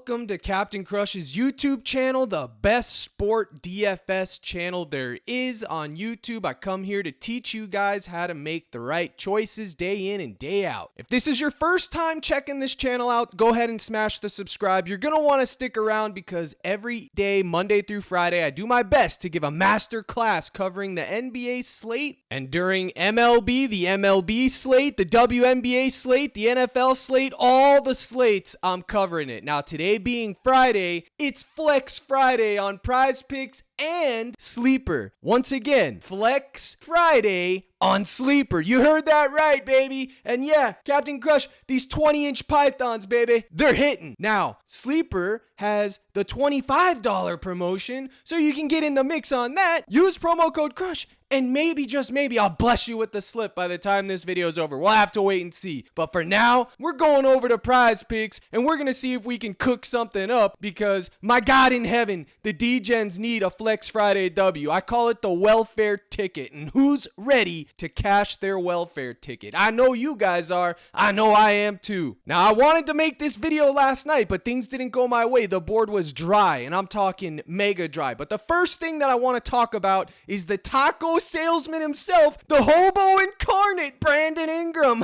Welcome to Captain Crush's YouTube channel, the best sport DFS channel there is on YouTube. I come here to teach you guys how to make the right choices day in and day out. If this is your first time checking this channel out, go ahead and smash the subscribe. You're going to want to stick around because every day, Monday through Friday, I do my best to give a master class covering the NBA slate, and during MLB, the MLB slate, the WNBA slate, the NFL slate, all the slates, I'm covering it. Now, today being Friday, it's Flex Friday on PrizePicks and Sleeper. Once again, Flex Friday on Sleeper. You heard that right, baby. And yeah, Captain Crush, these 20-inch pythons, baby, they're hitting. Now, Sleeper has the $25 promotion, so you can get in the mix on that. Use promo code CRUSH, and maybe, just maybe, I'll bless you with the slip by the time this video is over. We'll have to wait and see. But for now, we're going over to PrizePicks, and we're going to see if we can cook something up because, my God in heaven, the D-Gens need a Flex Friday W. I call it the welfare ticket, and who's ready to cash their welfare ticket? I know you guys are. I know I am too. Now, I wanted to make this video last night, but things didn't go my way. The board was dry, and I'm talking mega dry. But the first thing that I want to talk about is the taco salesman himself, the hobo incarnate, Brandon Ingram.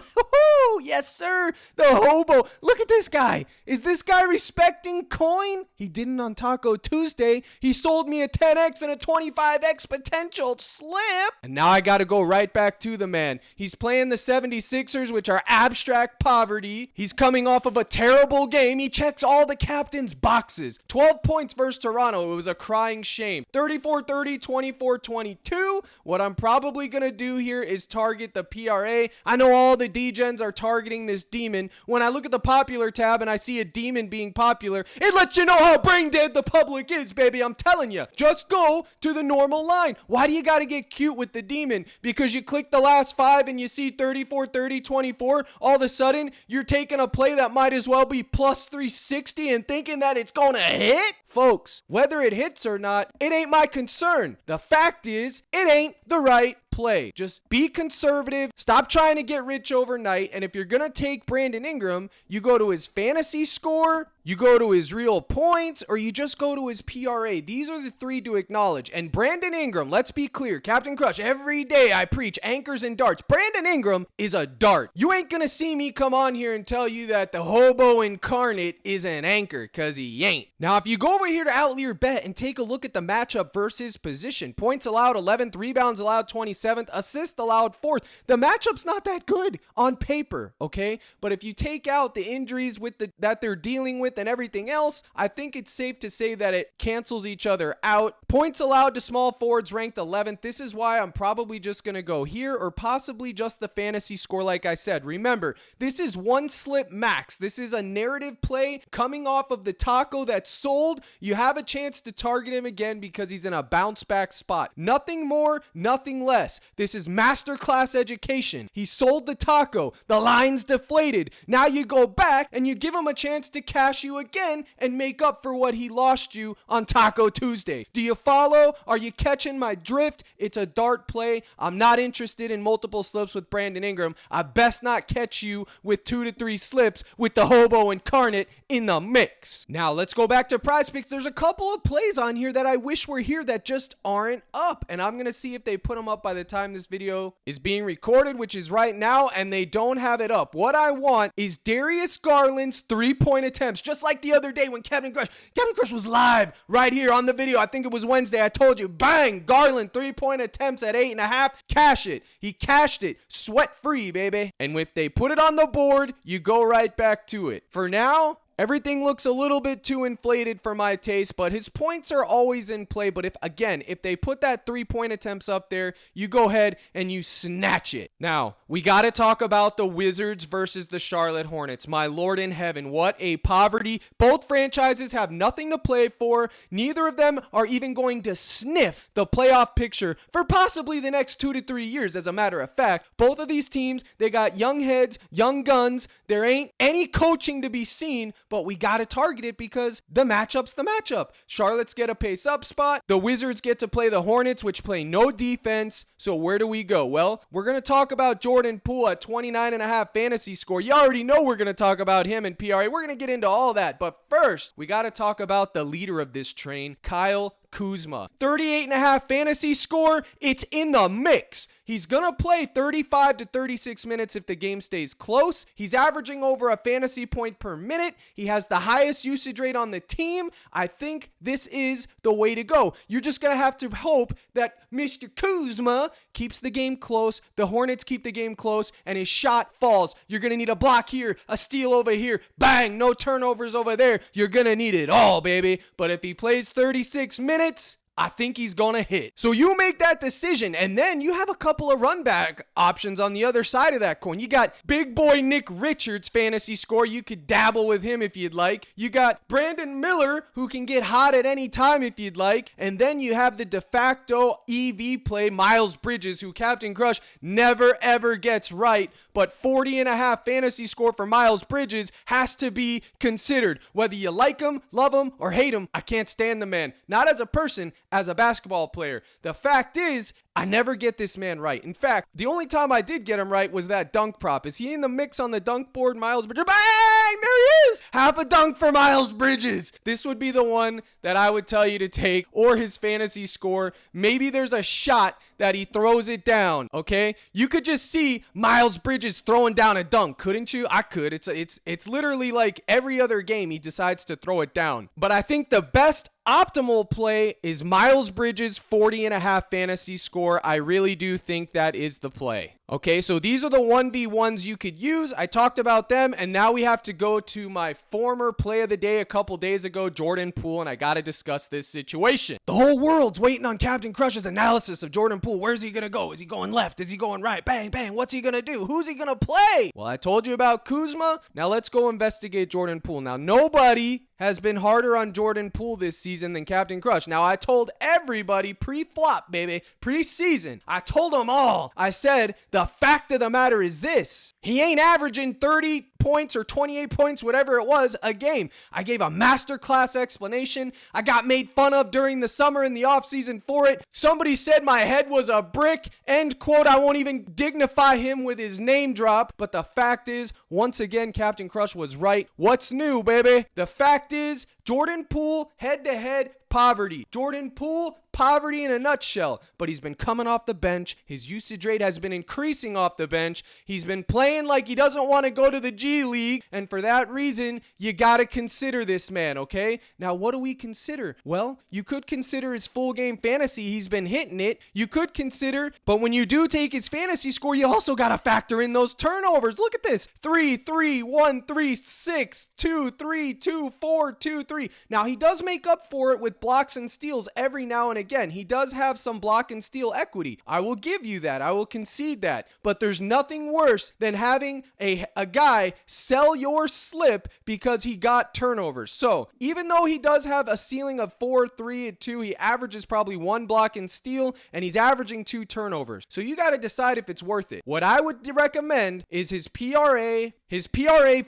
Yes, sir. The hobo. Look at this guy. Is this guy respecting coin? He didn't on Taco Tuesday. He sold me a 10x and a 25x potential slip. And now I got to go right back to the man. He's playing the 76ers, which are abstract poverty. He's coming off of a terrible game. He checks all the captain's boxes. 12 points versus Toronto. It was a crying shame. 34-30, 24-22. What I'm probably going to do here is target the PRA. I know all the D-Gens are targeting this demon. When I look at the popular tab and I see a demon being popular, it lets you know how brain dead the public is, baby. I'm telling you. Just go to the normal line. Why do you got to get cute with the demon? Because you click the last 5 and you see 34, 30, 24. All of a sudden, you're taking a play that might as well be plus 360 and thinking that it's going to hit? Folks, whether it hits or not, it ain't my concern. The fact is, it ain't the right play. Just be conservative. Stop trying to get rich overnight. And if you're going to take Brandon Ingram, you go to his fantasy score, you go to his real points, or you just go to his PRA. These are the three to acknowledge. And Brandon Ingram, let's be clear, Captain Crush, every day I preach anchors and darts. Brandon Ingram is a dart. You ain't going to see me come on here and tell you that the hobo incarnate is an anchor, because he ain't. Now, if you go over here to Outlier Bet and take a look at the matchup versus position, points allowed 11th, rebounds allowed 27th, assists allowed 4th. The matchup's not that good on paper, okay? But if you take out the injuries that they're dealing with and everything else, I think it's safe to say that it cancels each other out. Points allowed to small forwards ranked 11th. This is why I'm probably just going to go here or possibly just the fantasy score like I said. Remember, this is one slip max. This is a narrative play coming off of the taco that's sold. You have a chance to target him again because he's in a bounce back spot. Nothing more, nothing less. This is masterclass education. He sold the taco. The line's deflated. Now you go back and you give him a chance to cash you again and make up for what he lost you on Taco Tuesday. Do you follow? Are you catching my drift? It's a dart play. I'm not interested in multiple slips with Brandon Ingram. I best not catch you with 2 to 3 slips with the hobo incarnate in the mix. Now let's go back to PrizePicks. There's a couple of plays on here that I wish were here that just aren't up, and I'm going to see if they put them up by the time this video is being recorded, which is right now, and they don't have it up. What I want is Darius Garland's 3-point attempts, just like the other day when Captain Crush was live right here on the video. I think it was Wednesday. I told you, bang, Garland 3-point attempts at 8.5. Cash it. He cashed it. Sweat free, baby. And if they put it on the board, you go right back to it. For now, everything looks a little bit too inflated for my taste, but his points are always in play. But if they put that 3-point attempts up there, you go ahead and you snatch it. Now, we got to talk about the Wizards versus the Charlotte Hornets. My Lord in heaven, what a poverty. Both franchises have nothing to play for. Neither of them are even going to sniff the playoff picture for possibly the next 2 to 3 years. As a matter of fact, both of these teams, they got young heads, young guns. There ain't any coaching to be seen but we got to target it because the matchup's the matchup. Charlotte's get a pace up spot. The Wizards get to play the Hornets, which play no defense. So where do we go? Well, we're going to talk about Jordan Poole at 29.5 fantasy score. You already know we're going to talk about him and PRA. We're going to get into all that. But first, we got to talk about the leader of this train, Kyle Kuzma. 38.5 fantasy score. It's in the mix. He's going to play 35 to 36 minutes if the game stays close. He's averaging over a fantasy point per minute. He has the highest usage rate on the team. I think this is the way to go. You're just going to have to hope that Mr. Kuzma keeps the game close, the Hornets keep the game close, and his shot falls. You're going to need a block here, a steal over here, bang, no turnovers over there. You're going to need it all, baby. But if he plays 36 minutes, I think he's going to hit. So you make that decision, and then you have a couple of run back options on the other side of that coin. You got big boy Nick Richards fantasy score. You could dabble with him if you'd like. You got Brandon Miller, who can get hot at any time if you'd like. And then you have the de facto EV play, Miles Bridges, who Captain Crush never ever gets right. But 40.5 fantasy score for Miles Bridges has to be considered. Whether you like him, love him, or hate him, I can't stand the man. Not as a person, as a basketball player. The fact is, I never get this man right. In fact, the only time I did get him right was that dunk prop. Is he in the mix on the dunk board, Miles Bridges? Bang! There he is! Half a dunk for Miles Bridges. This would be the one that I would tell you to take, or his fantasy score. Maybe there's a shot that he throws it down, okay? You could just see Miles Bridges throwing down a dunk, couldn't you? I could. It's literally like every other game he decides to throw it down. But I think the best optimal play is Miles Bridges 40.5 fantasy score. I really do think that is the play. Okay, so these are the 1v1s you could use. I talked about them, and now we have to go to my former play of the day a couple days ago, Jordan Poole, and I got to discuss this situation. The whole world's waiting on Captain Crush's analysis of Jordan Poole. Where's he going to go? Is he going left? Is he going right? Bang, bang. What's he going to do? Who's he going to play? Well, I told you about Kuzma. Now let's go investigate Jordan Poole. Now, nobody has been harder on Jordan Poole this season than Captain Crush. Now, I told everybody pre-flop, baby, pre-season. I told them all. I said, the fact of the matter is this. He ain't averaging 30 points or 28 points, whatever it was, a game. I gave a masterclass explanation. I got made fun of during the summer and the offseason for it. Somebody said my head was a brick. End quote. I won't even dignify him with his name drop. But the fact is, once again, Captain Crush was right. What's new, baby? The fact is, Jordan Poole, head-to-head, poverty. Jordan Poole, poverty in a nutshell. But he's been coming off the bench. His usage rate has been increasing off the bench. He's been playing like he doesn't want to go to the G League. And for that reason, you got to consider this man, okay? Now, what do we consider? Well, you could consider his full game fantasy. He's been hitting it. You could consider, but when you do take his fantasy score, you also got to factor in those turnovers. Look at this. 3, 3, 1, 3, 6, 2, 3, 2, 4, 2, 3. Now, he does make up for it with blocks and steals every now and again. He does have some block and steal equity. I will give you that. I will concede that. But there's nothing worse than having a guy sell your slip because he got turnovers. So even though he does have a ceiling of 4, 3, and 2, he averages probably 1 block and steal, and he's averaging 2 turnovers. So you got to decide if it's worth it. What I would recommend is his PRA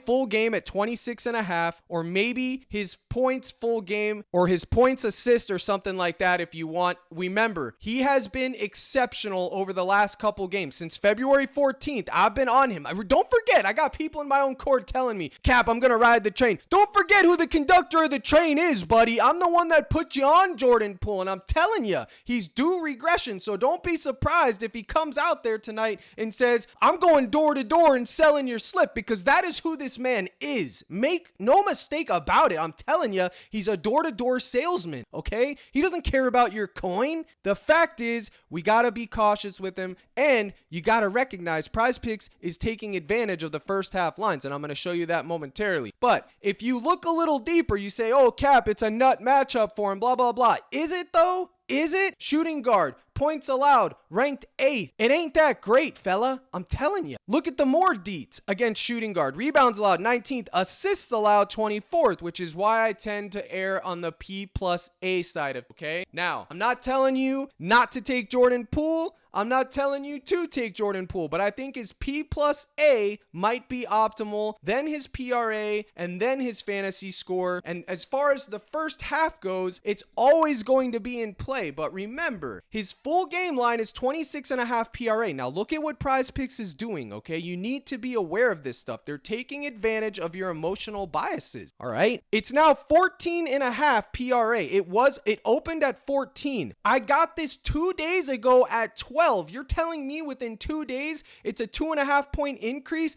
full game at 26.5, or maybe his points full game, or his points assist or something like that if you want. Remember, he has been exceptional over the last couple games. Since February 14th, I've been on him. Don't forget, I got people in my own court telling me, Cap, I'm going to ride the train. Don't forget who the conductor of the train is, buddy. I'm the one that put you on Jordan Poole, and I'm telling you, he's due regression. So don't be surprised if he comes out there tonight and says, I'm going door to door and selling your slip, because that is who this man is. Make no mistake about it. I'm telling you, he's a door-to-door salesman, okay? He doesn't care about your coin. The fact is, we got to be cautious with him, and you got to recognize PrizePicks is taking advantage of the first half lines, and I'm going to show you that momentarily. But if you look a little deeper, you say, oh, Cap, it's a nut matchup for him, blah, blah, blah. Is it, though? Is it? Shooting guard, points allowed, ranked 8th. It ain't that great, fella. I'm telling you. Look at the more deets against shooting guard. Rebounds allowed 19th, assists allowed 24th, which is why I tend to err on the P plus A side of, okay? Now, I'm not telling you not to take Jordan Poole. I'm not telling you to take Jordan Poole, but I think his P plus A might be optimal, then his PRA, and then his fantasy score. And as far as the first half goes, it's always going to be in play. But remember, his full game line is 26.5 PRA. Now look at what PrizePicks is doing, okay? You need to be aware of this stuff. They're taking advantage of your emotional biases, all right? It's now 14.5 PRA. It opened at 14. I got this 2 days ago at 12. You're telling me within 2 days it's a 2.5 point increase?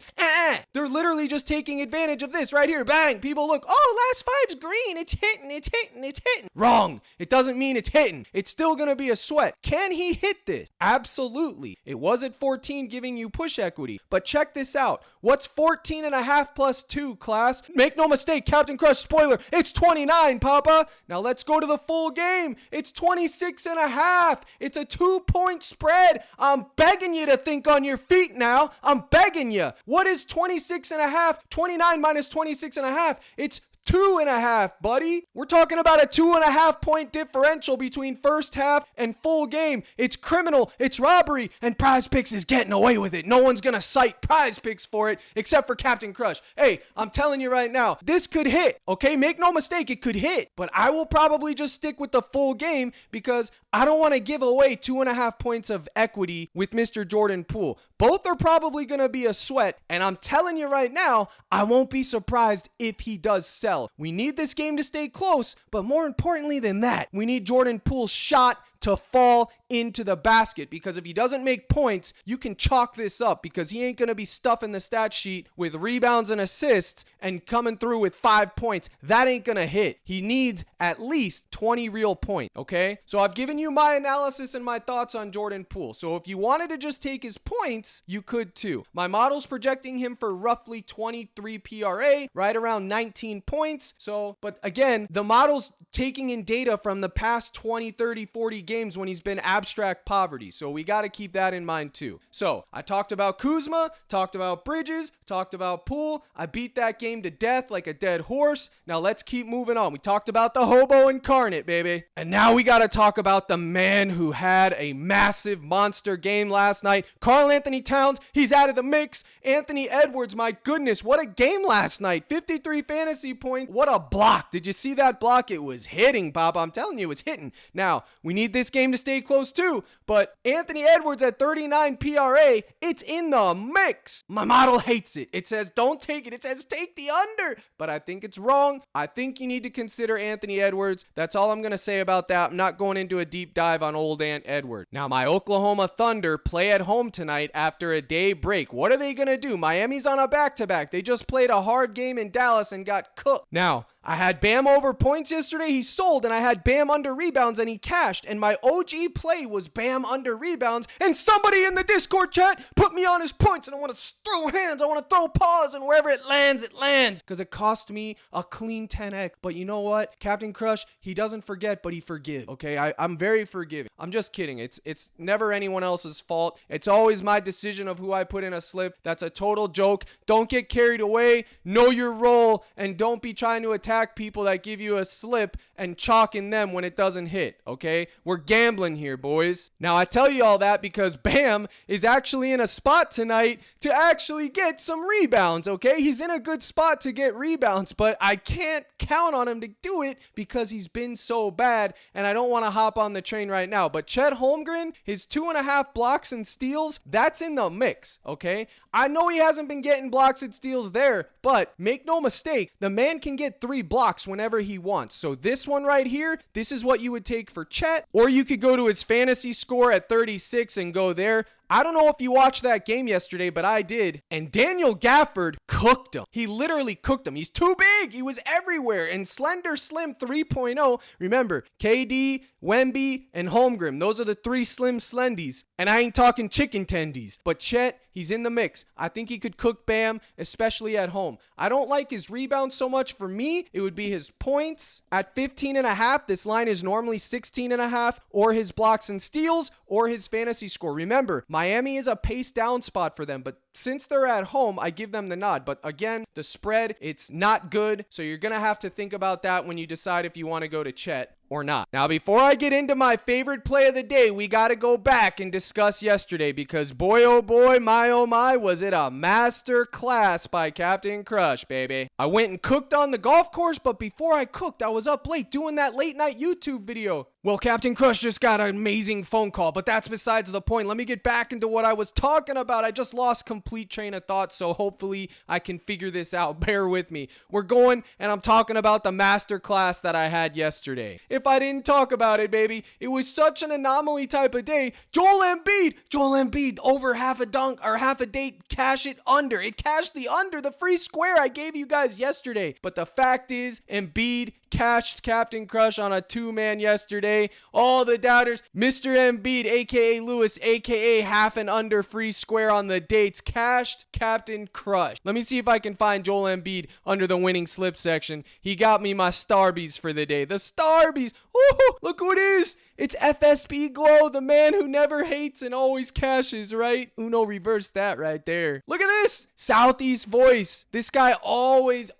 They're literally just taking advantage of this right here. Bang! People look, oh, last five's green. It's hitting. Wrong. It doesn't mean it's hitting. It's still going to be a sweat. Can he hit this? Absolutely. It was at 14 giving you push equity. But check this out. What's 14.5 plus 2, class? Make no mistake, Captain Crush spoiler, it's 29, Papa. Now let's go to the full game. It's 26.5. It's a 2-point spread. I'm begging you to think on your feet now. I'm begging you. What is 26.5? 29 minus 26.5. It's 2.5, buddy. We're talking about a 2.5 point differential between first half and full game. It's criminal. It's robbery. And PrizePicks is getting away with it. No one's going to cite PrizePicks for it except for Captain Crush. Hey, I'm telling you right now, this could hit. Okay, make no mistake, it could hit. But I will probably just stick with the full game because I don't want to give away 2.5 points of equity with Mr. Jordan Poole. Both are probably going to be a sweat. And I'm telling you right now, I won't be surprised if he does sell. We need this game to stay close, but more importantly than that, we need Jordan Poole's shot to fall into the basket, because if he doesn't make points, you can chalk this up because he ain't going to be stuffing the stat sheet with rebounds and assists and coming through with 5 points. That ain't going to hit. He needs at least 20 real points, okay? So I've given you my analysis and my thoughts on Jordan Poole. So if you wanted to just take his points, you could too. My model's projecting him for roughly 23 PRA, right around 19 points. So, but again, the model's taking in data from the past 20, 30, 40 games when he's been abstract poverty. So we got to keep that in mind too. So I talked about Kuzma, talked about Bridges, talked about Poole. I beat that game to death like a dead horse. Now let's keep moving on. We talked about the hobo incarnate, baby. And now we got to talk about the man who had a massive monster game last night. Karl-Anthony Towns, he's out of the mix. Anthony Edwards, my goodness, what a game last night. 53 fantasy points. What a block. Did you see that block? It was hitting, Bob. I'm telling you, it's hitting. Now, we need this game to stay close too, but Anthony Edwards at 39 PRA, it's in the mix. My model hates it. It says don't take it. It says take the under, but I think it's wrong. I think you need to consider Anthony Edwards. That's all I'm going to say about that. I'm not going into a deep dive on old Ant Edwards. Now, my Oklahoma Thunder play at home tonight after a day break. What are they going to do? Miami's on a back-to-back. They just played a hard game in Dallas and got cooked. Now, I had Bam over points yesterday. He sold, and I had Bam under rebounds, and he cashed. And my OG play was Bam under rebounds. And somebody in the Discord chat put me on his points, and I want to throw hands. I want to throw paws, and wherever it lands, it lands. Because it cost me a clean 10x. But you know what? Captain Crush, he doesn't forget, but he forgives. Okay, I'm very forgiving. I'm just kidding. It's never anyone else's fault. It's always my decision of who I put in a slip. That's a total joke. Don't get carried away. Know your role, and don't be trying to attack people that give you a slip and chalking them when it doesn't hit, okay? We're gambling here, boys. Now, I tell you all that because Bam is actually in a spot tonight to actually get some rebounds, okay? He's in a good spot to get rebounds, but I can't count on him to do it because he's been so bad, and I don't want to hop on the train right now. But Chet Holmgren, his 2.5 blocks and steals, that's in the mix, okay? I know he hasn't been getting blocks and steals there, but make no mistake, the man can get 3 blocks whenever he wants. So this one right here, this is what you would take for Chet, or you could go to his fantasy score at 36 and go there. I don't know if you watched that game yesterday, but I did. And Daniel Gafford cooked him. He literally cooked him. He's too big. He was everywhere. And Slender Slim 3.0. Remember, KD, Wemby, and Holmgren. Those are the 3 slim slendies. And I ain't talking chicken tendies. But Chet, he's in the mix. I think he could cook Bam, especially at home. I don't like his rebounds so much. For me, it would be his points at 15.5. This line is normally 16.5, or his blocks and steals, or his fantasy score. Remember, Miami is a pace down spot for them, but since they're at home, I give them the nod. But again, the spread, it's not good. So you're going to have to think about that when you decide if you want to go to Chet or not. Now, before I get into my favorite play of the day, we got to go back and discuss yesterday, because boy, oh boy, my oh my, was it a master class by Captain Crush, baby. I went and cooked on the golf course, but before I cooked, I was up late doing that late night YouTube video. Well, Captain Crush just got an amazing phone call, but that's besides the point. Let me get back into what I was talking about. I just lost complete train of thought, so hopefully I can figure this out. Bear with me. We're going, and I'm talking about the master class that I had yesterday. If I didn't talk about it, baby, it was such an anomaly type of day. Joel Embiid, over half a dunk or half a date, cash it under. It cashed the under, the free square I gave you guys yesterday. But the fact is, Embiid cashed Captain Crush on a two-man yesterday. All the doubters, Mr. Embiid, aka Lewis, aka half and under free square on the dates, cashed Captain Crush. Let me see if I can find Joel Embiid under the winning slip section. He got me my Starbies for the day. The Starbies. Ooh, look who it is. It's FSB Glow, the man who never hates and always cashes, right? Uno reversed that right there. Look at this. Southeast Voice. This guy always,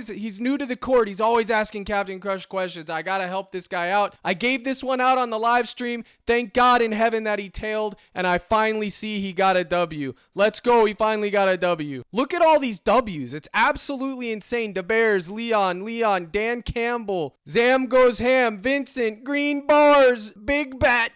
he's new to the court. He's always asking Captain Crush questions. I gotta help this guy out. I gave this one out on the live stream. Thank God in heaven that he tailed, and I finally see he got a W. Let's go. He finally got a W. Look at all these W's. It's absolutely insane. The Bears, Leon, Dan Campbell, Zam Goes Ham, Vincent, Green Bars, Big Bat.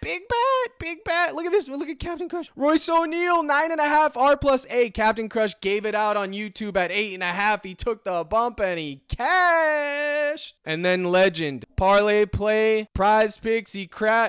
Look at this. Look at Captain Crush. Royce O'Neal, 9.5 R plus A. Captain Crush gave it out on YouTube at 8.5. He took the bump and he cashed. And then Legend, Parlay Play, PrizePicks.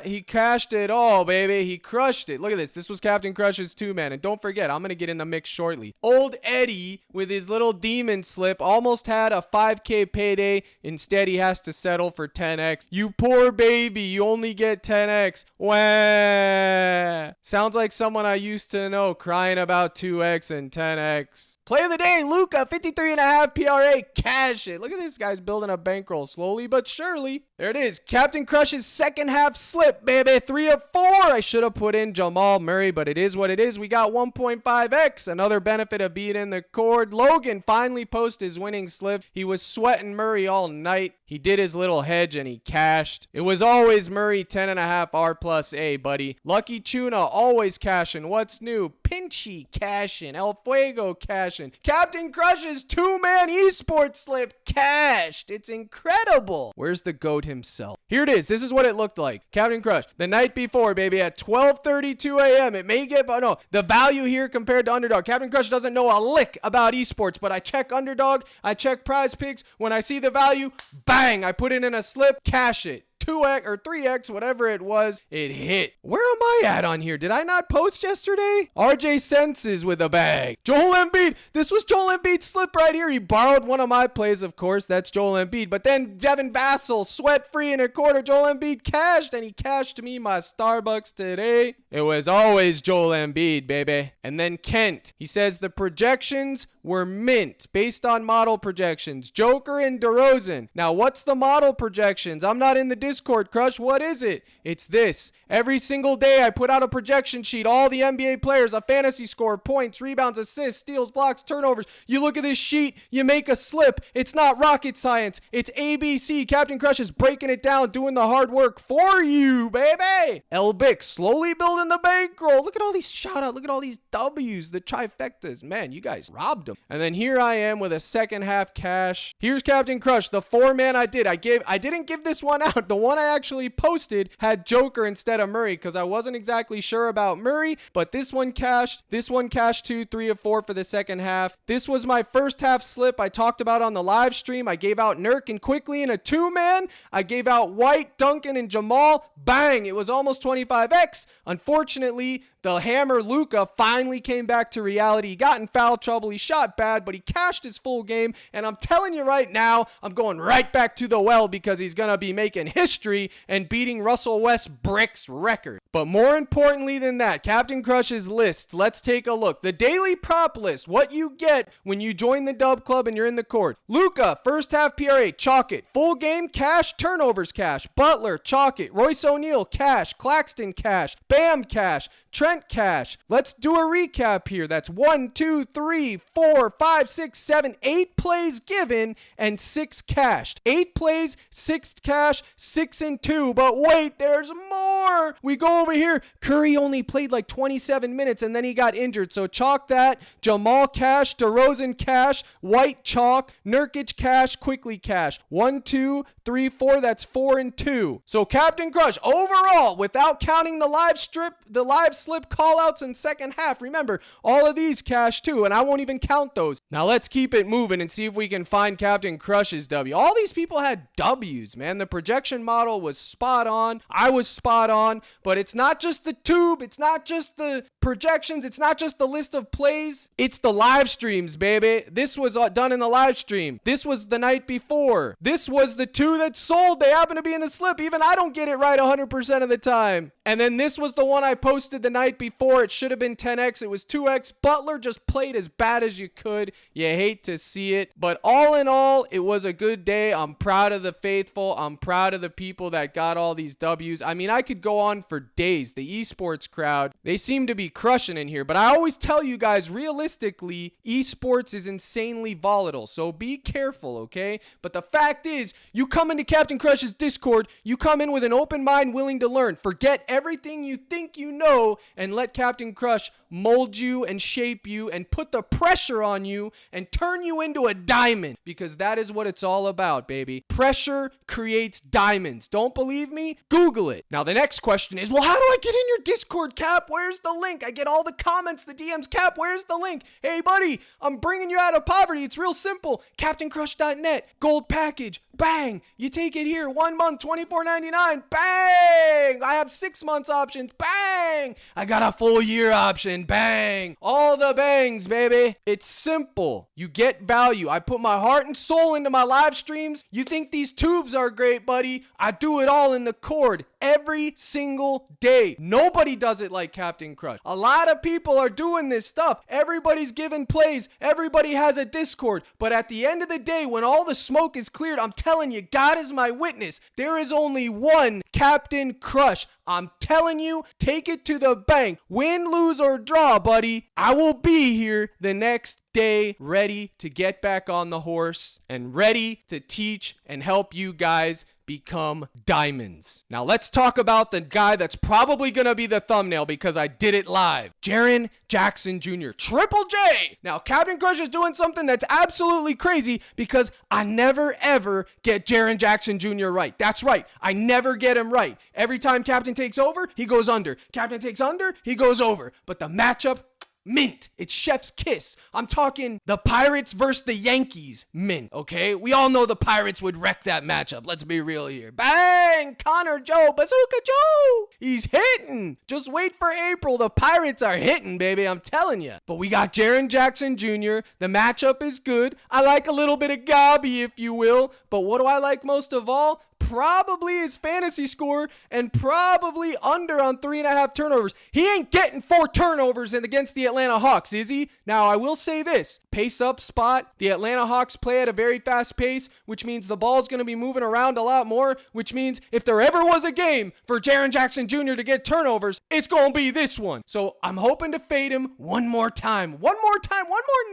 He cashed it all, baby. He crushed it. Look at this. This was Captain Crush's two-man. And don't forget, I'm going to get in the mix shortly. Old Eddie with his little demon slip almost had a 5K payday. Instead, he has to settle for 10X. You poor baby. You only get 10X. Wah. Sounds like someone I used to know crying about 2X and 10X. Play of the day, Luka, 53.5 PRA. Cash it. Look at this guy's building a bankroll slowly but surely. There it is. Captain Crush's second half slip, baby. 3 of 4. I should have put in Jamal Murray, but it is what it is. We got 1.5X. Another benefit of being in the cord. Logan finally posted his winning slip. He was sweating Murray all night. He did his little hedge and he cashed. It was always Murray, 10.5 R plus A, buddy. Lucky Tuna always cashing. What's new? Pinchy cashing. El Fuego cashing. Captain Crush's two-man esports slip cashed. It's incredible. Where's the GOAT himself? Here it is. This is what it looked like. Captain Crush, the night before, baby, at 12:32 a.m. It may get, but no, the value here compared to Underdog. Captain Crush doesn't know a lick about esports, but I check Underdog, I check PrizePicks. When I see the value, bang, I put it in a slip, cash it. 2X or 3X, whatever it was, it hit. Where am I at on here? Did I not post yesterday? RJ Senses with a bag. Joel Embiid. This was Joel Embiid's slip right here. He borrowed one of my plays, of course. That's Joel Embiid. But then Devin Vassell, sweat free in a quarter. Joel Embiid cashed, and he cashed me my Starbucks today. It was always Joel Embiid, baby. And then Kent. He says the projections were mint based on model projections. Joker and DeRozan. Now, what's the model projections? I'm not in the Discord, Crush. What is it? It's this. Every single day I put out a projection sheet. All the NBA players, a fantasy score, points, rebounds, assists, steals, blocks, turnovers. You look at this sheet, you make a slip. It's not rocket science. It's ABC. Captain Crush is breaking it down, doing the hard work for you, baby. El Bic slowly building the bankroll. Look at all these shout out. Look at all these W's, the trifectas. Man, you guys robbed them. And then here I am with a second half cash. Here's Captain Crush, the four-man I did. I didn't give this one out. The one I actually posted had Joker instead of Murray because I wasn't exactly sure about Murray, but this one cashed. This one cashed too, 3 of 4 for the second half. This was my first half slip I talked about on the live stream. I gave out Nurk and quickly in a two-man. I gave out White, Duncan, and Jamal. Bang! It was almost 25X. Unfortunately, the hammer Luka finally came back to reality. He got in foul trouble. He shot bad, but he cashed his full game. And I'm telling you right now, I'm going right back to the well because he's going to be making history history and beating Russell Westbrook's record. But more importantly than that, Captain Crush's list. Let's take a look. The daily prop list, what you get when you join the Dub Club and you're in the court. Luka, first half PRA, chalk it. Full game, cash. Turnovers, cash. Butler, chalk it. Royce O'Neal, cash. Claxton, cash. Bam, cash. Trent, cash. Let's do a recap here. That's 1, 2, 3, 4, 5, 6, 7, 8 plays given and 6 cashed. 8 plays, 6 cash, 6 and 2. But wait, there's more. We go over here. Curry only played like 27 minutes and then he got injured. So chalk that. Jamal cash, DeRozan cash, White chalk, Nurkic cash, Quickly cash. 1, 2, 3, 4. That's 4 and 2. So Captain Crush, overall, without counting the live slip callouts in second half. Remember, all of these cash too, and I won't even count those. Now let's keep it moving and see if we can find Captain Crush's W. All these people had W's, man. The projection model was spot on. I was spot on, but it's not just the tube. It's not just the projections. It's not just the list of plays. It's the live streams, baby. This was done in the live stream. This was the night before. This was the 2 that sold. They happen to be in the slip. Even I don't get it right 100% of the time. And then this was the one I posted the night before. It should have been 10x. It was 2x. Butler just played as bad as you could. You hate to see it. But all in all, it was a good day. I'm proud of the faithful. I'm proud of the people that got all these W's. I mean, I could go on for days. The esports crowd, they seem to be crushing in here. But I always tell you guys, realistically, esports is insanely volatile. So be careful, okay? But the fact is, you come into Captain Crush's Discord, you come in with an open mind, willing to learn. Forget everything you think you know and let Captain Crush mold you and shape you and put the pressure on you and turn you into a diamond, because that is what it's all about, baby. Pressure creates diamonds. Don't believe me? Google it. Now the next question is, well, how do I get in your Discord, Cap? Where's the link? I get all the comments, the DMs. Cap, where's the link? Hey buddy, I'm bringing you out of poverty. It's real simple. CaptainCrush.net, gold package. Bang! You take it here. 1 month, $24.99. Bang! I have 6 months options. Bang! I got a full year option. Bang! All the bangs, baby. It's simple. You get value. I put my heart and soul into my live streams. You think these tubes are great, buddy? I do it all in the cord every single day. Nobody does it like Captain Crush. A lot of people are doing this stuff. Everybody's giving plays. Everybody has a Discord. But at the end of the day, when all the smoke is cleared, I'm telling you, God is my witness. There is only one Captain Crush. I'm telling you, take it to the bank. Win, lose, or draw, buddy. I will be here the next day, ready to get back on the horse and ready to teach and help you guys become diamonds. Now let's talk about the guy that's probably gonna be the thumbnail because I did it live. Jaren Jackson Jr. Triple J. Now Captain Crush is doing something that's absolutely crazy because I never ever get Jaren Jackson Jr. right. That's right. I never get him right. Every time Captain takes over, he goes under. Captain takes under, he goes over. But the matchup, mint. It's chef's kiss. I'm talking the Pirates versus the Yankees, mint, okay? We all know the Pirates would wreck that matchup. Let's be real here. Bang! Connor Joe, Bazooka Joe! He's hitting. Just wait for April. The Pirates are hitting, baby. I'm telling you. But we got Jaren Jackson Jr. The matchup is good. I like a little bit of Gabi, if you will. But what do I like most of all? Probably his fantasy score and probably under on 3.5 turnovers. He ain't getting 4 turnovers against the Atlanta Hawks, is he? Now, I will say this. Pace up spot. The Atlanta Hawks play at a very fast pace, which means the ball's going to be moving around a lot more, which means if there ever was a game for Jaren Jackson Jr. to get turnovers, it's going to be this one. So I'm hoping to fade him one more time. One more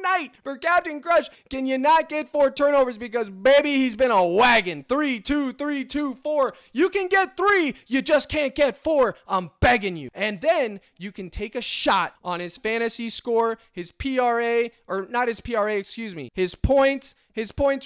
night for Captain Crush. Can you not get 4 turnovers? Because, baby, he's been a wagon. 3, 2, 3, 2, 4. You can get 3. You just can't get 4. I'm begging you. And then you can take a shot on his fantasy score, his PRA, or not his PRA, excuse me, his points,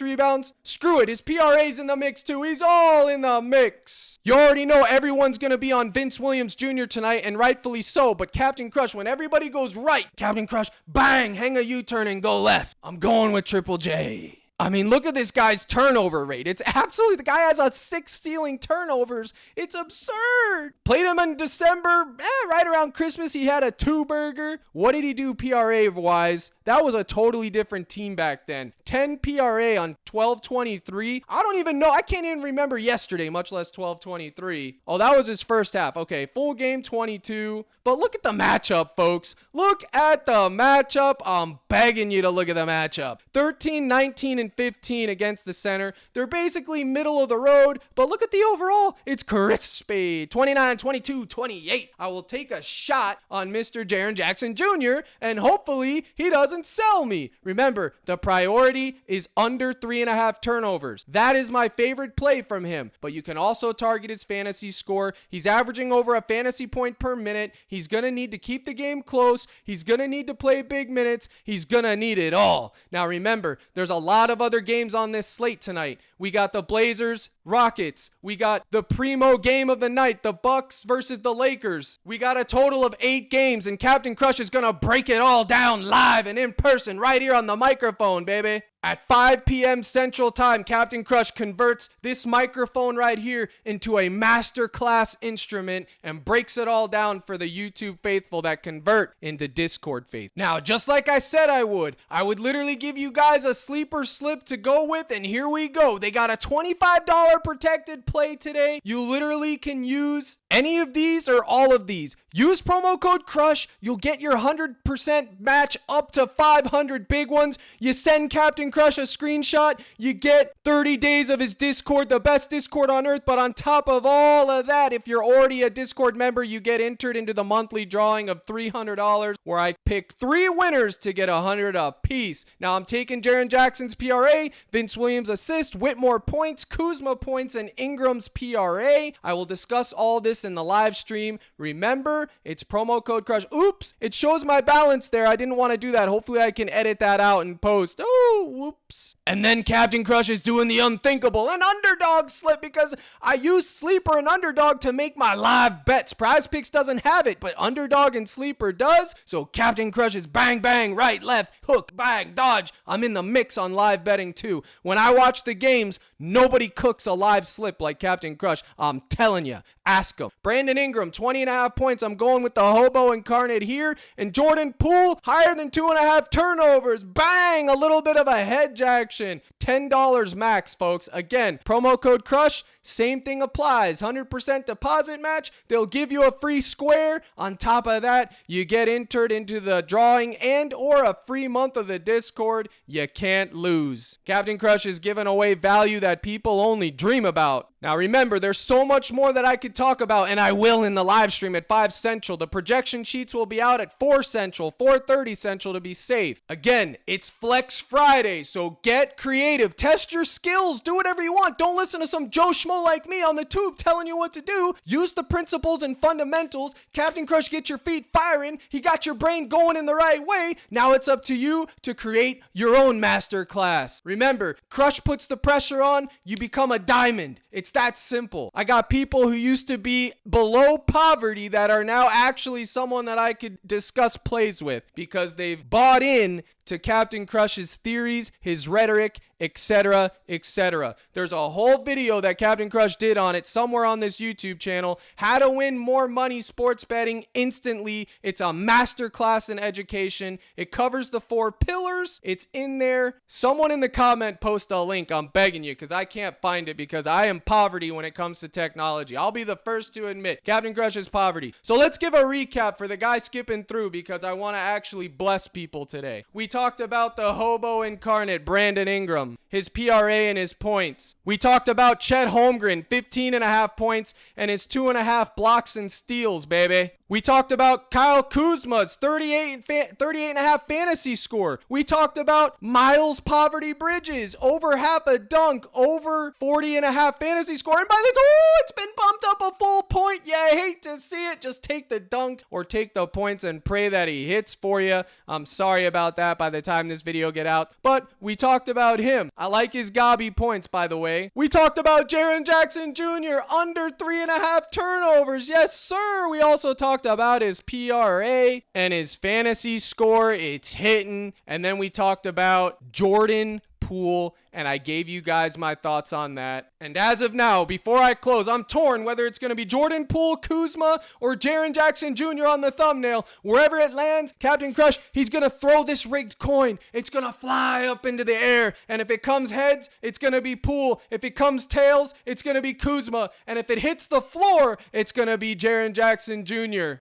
rebounds. Screw it. His PRA's in the mix too. He's all in the mix. You already know everyone's going to be on Vince Williams Jr. tonight, and rightfully so. But Captain Crush, when everybody goes right, Captain Crush, bang, hang a U-turn and go left. I'm going with Triple J. I mean, look at this guy's turnover rate. It's absolutely, the guy has a 6 stealing turnovers. It's absurd. Played him in December, right around Christmas. He had a 2-burger. What did he do PRA wise? That was a totally different team back then. 10 PRA on 12-23. I don't even know. I can't even remember yesterday, much less 12-23. Oh, that was his first half. Okay, full game 22. But look at the matchup, folks. Look at the matchup. I'm begging you to look at the matchup. 13, 19, and 15 against the center. They're basically middle of the road, but look at the overall. It's crispy. 29, 22, 28. I will take a shot on Mr. Jaren Jackson Jr., and hopefully he doesn't sell me. Remember, the priority is under 3.5 turnovers. That is my favorite play from him, but you can also target his fantasy score. He's averaging over a fantasy point per minute. He's going to need to keep the game close. He's going to need to play big minutes. He's going to need it all. Now remember, there's a lot of other games on this slate tonight. We got the Blazers, Rockets. We got the primo game of the night, the Bucks versus the Lakers. We got a total of 8 games, and Captain Crush is going to break it all down live and in person right here on the microphone, baby. At 5 p.m. Central Time, Captain Crush converts this microphone right here into a masterclass instrument and breaks it all down for the YouTube faithful that convert into Discord faith. Now, just like I said I would literally give you guys a sleeper slip to go with, and here we go. They got a $25 protected play today. You literally can use any of these or all of these. Use promo code CRUSH. You'll get your 100% match up to 500 big ones. You send Captain Crush a screenshot. You get 30 days of his Discord, the best Discord on earth. But on top of all of that, if you're already a Discord member, you get entered into the monthly drawing of $300 where I pick 3 winners to get $100 apiece. Now I'm taking Jaren Jackson's PRA, Vince Williams' assist, Whitmore points, Kuzma points, and Ingram's PRA. I will discuss all this in the live stream. Remember, it's promo code CRUSH. Oops, it shows my balance there. I didn't want to do that. Hopefully I can edit that out and post. Oh, whoops. And then Captain Crush is doing the unthinkable, an underdog slip, because I use Sleeper and Underdog to make my live bets. PrizePicks doesn't have it, but Underdog and Sleeper does. So Captain Crush is bang, bang, right, left, hook, bang, dodge. I'm in the mix on live betting too. When I watch the games, nobody cooks a live slip like Captain Crush. I'm telling you. Ask him. Brandon Ingram, 20.5 points. I'm going with the hobo incarnate here. And Jordan Poole, higher than 2.5 turnovers. Bang! A little bit of a hedge action. $10 max, folks. Again, promo code CRUSH. Same thing applies. 100% deposit match. They'll give you a free square. On top of that, you get entered into the drawing and or a free month of the Discord. You can't lose. Captain Crush is giving away value that people only dream about. Now remember, there's so much more that I could talk about, and I will in the live stream at 5 Central. The projection sheets will be out at 4 Central, 4:30 Central to be safe. Again, it's Flex Friday, so get creative. Test your skills. Do whatever you want. Don't listen to some Joe Schmo like me on the tube telling you what to do. Use the principles and fundamentals. Captain Crush, get your feet firing. He got your brain going in the right way. Now it's up to you to create your own masterclass. Remember, Crush puts the pressure on, you become a diamond. It's that simple. I got people who used to be below poverty that are now actually someone that I could discuss plays with because they've bought in to Captain Crush's theories, his rhetoric, etc., etc. There's a whole video that Captain Crush did on it somewhere on this YouTube channel. How to win more money sports betting instantly. It's a masterclass in education. It covers the 4 pillars. It's in there. Someone in the comment post a link. I'm begging you because I can't find it because I am poverty when it comes to technology. I'll be the first to admit Captain Crush is poverty. So let's give a recap for the guy skipping through because I want to actually bless people today. We talked about the hobo incarnate, Brandon Ingram, his PRA and his points. We talked about Chet Holmgren, 15.5 points and his 2.5 blocks and steals, baby. We talked about Kyle Kuzma's 38.5 fantasy score. We talked about Miles Poverty Bridges, over half a dunk, over 40.5 fantasy score. And by the time, it's been bumped up a full point. Yeah, I hate to see it. Just take the dunk or take the points and pray that he hits for you. I'm sorry about that by the time this video get out. But we talked about him. I like his gobby points, by the way. We talked about Jaren Jackson Jr. under 3.5 turnovers. Yes, sir. We also talked about his PRA and his fantasy score. It's hitting. And then we talked about Jordan Poole, and I gave you guys my thoughts on that. And as of now, before I close, I'm torn whether it's going to be Jordan Poole, Kuzma, or Jaren Jackson Jr. on the thumbnail. Wherever it lands, Captain Crush, he's going to throw this rigged coin. It's going to fly up into the air, and if it comes heads, it's going to be Poole. If it comes tails, it's going to be Kuzma, and if it hits the floor, it's going to be Jaren Jackson Jr.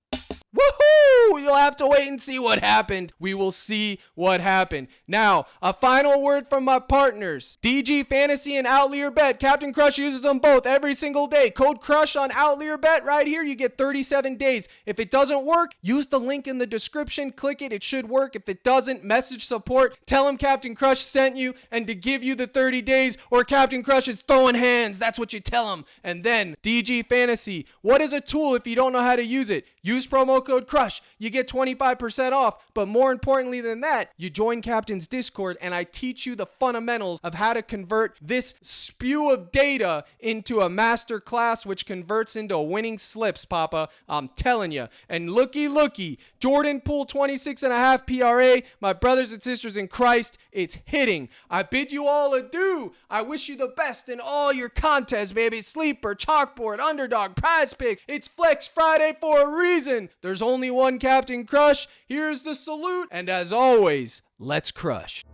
Woohoo! You'll have to wait and see what happened. We will see what happened. Now, a final word from my partners. DG Fantasy and Outlier Bet. Captain Crush uses them both every single day. Code CRUSH on Outlier Bet right here. You get 37 days. If it doesn't work, use the link in the description. Click it. It should work. If it doesn't, message support. Tell them Captain Crush sent you and to give you the 30 days, or Captain Crush is throwing hands. That's what you tell them. And then, DG Fantasy. What is a tool if you don't know how to use it? Use promo code CRUSH. You get 25% off, but more importantly than that, you join Captain's Discord and I teach you the fundamentals of how to convert this spew of data into a master class, which converts into winning slips, Papa. I'm telling you. And looky, Jordan Poole 26.5 PRA. My brothers and sisters in Christ, it's hitting. I bid you all adieu. I wish you the best in all your contests, baby. Sleeper, chalkboard, underdog, PrizePicks. It's Flex Friday for a reason. There's only one Captain Crush. Here's the salute. And as always, let's crush.